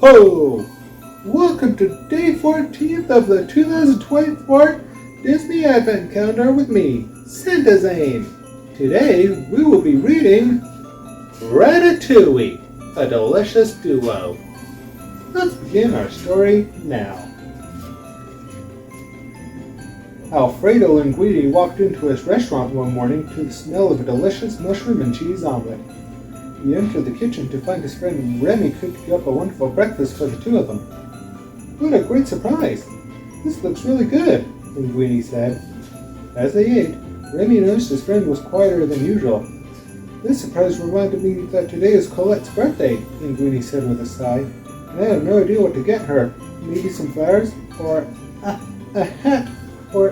ho! Welcome to day 14th of the 2024 Disney Advent Calendar with me, Santa Zhane. Today we will be reading Ratatouille, a delicious duo. Let's begin our story now. Alfredo Linguini walked into his restaurant one morning to the smell of a delicious mushroom and cheese omelet. He entered the kitchen to find his friend Remy cooking up a wonderful breakfast for the two of them. What a great surprise! This looks really good, Linguini said. As they ate, Remy noticed his friend was quieter than usual. This surprise reminded me that today is Colette's birthday, Linguini said with a sigh. And I have no idea what to get her. Maybe some flowers? Or a hat? Or...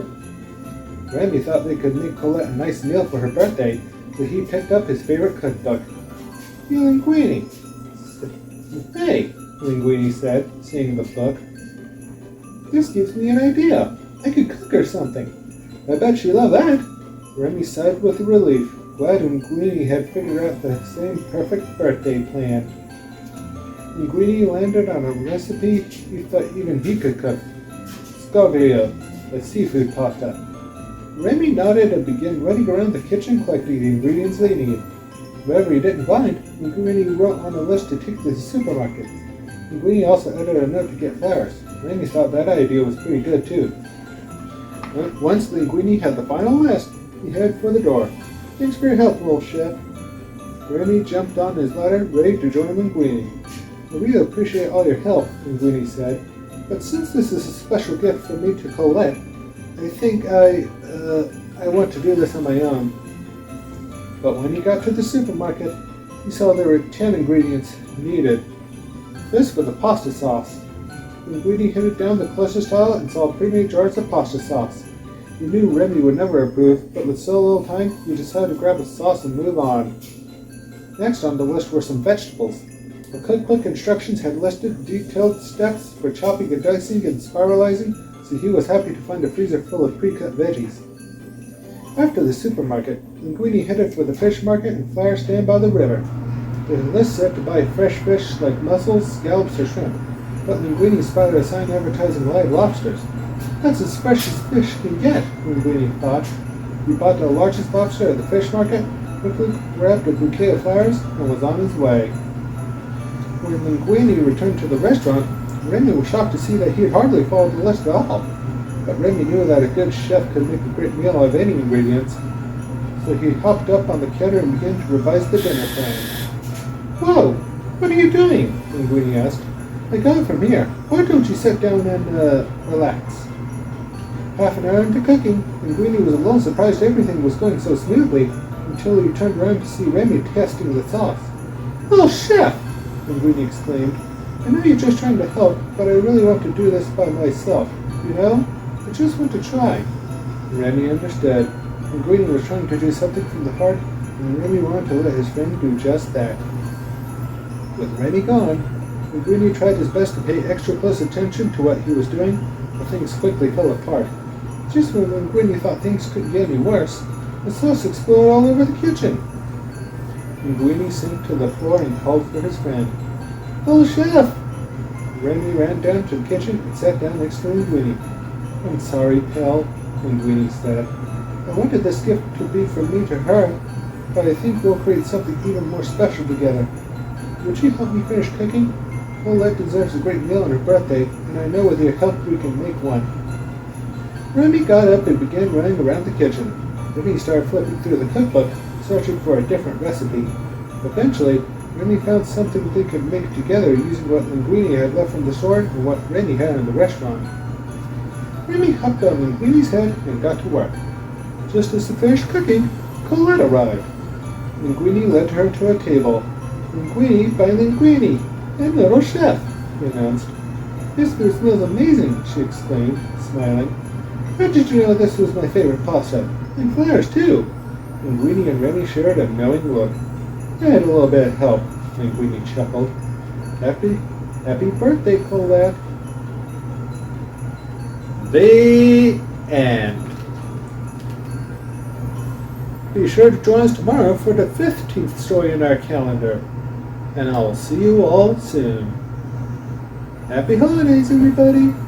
Remy thought they could make Collette a nice meal for her birthday, so he picked up his favorite cookbook. Hey, Linguini. Hey, Linguini said, seeing the book. This gives me an idea. I could cook her something. I bet she'd love that. Remy sighed with relief, glad Linguini had figured out the same perfect birthday plan. Linguini landed on a recipe he thought even he could cook. Scoglio, a seafood pasta. Remy nodded and began running around the kitchen collecting the ingredients they needed. Whatever he didn't find, Linguini wrote on a list to take to the supermarket. Linguini also added a note to get flowers. Remy thought that idea was pretty good too. Once Linguini had the final list, he headed for the door. Thanks for your help, little chef. Remy jumped on his ladder, ready to join Linguini. I really appreciate all your help, Linguini said. But since this is a special gift from me to Collette, I think I want to do this on my own. But when he got to the supermarket, he saw there were 10 ingredients needed. This for the pasta sauce. Linguini headed down the closest aisle and saw pre-made jars of pasta sauce. He knew Remy would never approve, but with so little time, he decided to grab a sauce and move on. Next on the list were some vegetables. The cookbook instructions had listed detailed steps for chopping and dicing and spiralizing, so he was happy to find a freezer full of pre-cut veggies. After the supermarket, Linguini headed for the fish market and flower stand by the river. The list said to buy fresh fish like mussels, scallops, or shrimp, but Linguini spotted a sign advertising live lobsters. That's as fresh as fish can get, Linguini thought. He bought the largest lobster at the fish market, quickly grabbed a bouquet of flowers, and was on his way. When Linguini returned to the restaurant, Remy was shocked to see that he had hardly followed the list at all. But Remy knew that a good chef could make a great meal out of any ingredients, so he hopped up on the counter and began to revise the dinner plan. Whoa! What are you doing? Linguini asked. I got it from here. Why don't you sit down and, relax? Half an hour into cooking, Linguini was a little surprised everything was going so smoothly until he turned around to see Remy testing the sauce. Oh, chef! Linguini exclaimed. I know you're just trying to help, but I really want to do this by myself. You know? I just want to try. Remy understood. Linguini was trying to do something from the heart, and Remy wanted to let his friend do just that. With Remy gone, Linguini tried his best to pay extra close attention to what he was doing, but things quickly fell apart. Just when Linguini thought things couldn't get any worse, the sauce exploded all over the kitchen. Linguini sank to the floor and called for his friend. Oh, chef! Remy ran down to the kitchen and sat down next to Linguini. I'm sorry, pal, Linguini said. I wanted this gift to be from me to her, but I think we'll create something even more special together. Would you help me finish cooking? Collette deserves a great meal on her birthday, and I know with your help we can make one. Remy got up and began running around the kitchen. Then he started flipping through the cookbook, searching for a different recipe. Eventually, Remy found something they could make together using what Linguini had left from the store and what Remy had in the restaurant. Remy hopped on Linguini's head and got to work. Just as he finished cooking, Collette arrived. Linguini led her to a table. Linguini by Linguini, and little chef, he announced. This food smells amazing, she exclaimed, smiling. How did you know this was my favorite pasta? And flowers, too. Linguini and Remy shared a knowing look. I had a little bit of help, Linguini chuckled. Happy birthday, Collette. The end. Be sure to join us tomorrow for the 15th story in our calendar. And I'll see you all soon. Happy holidays, everybody!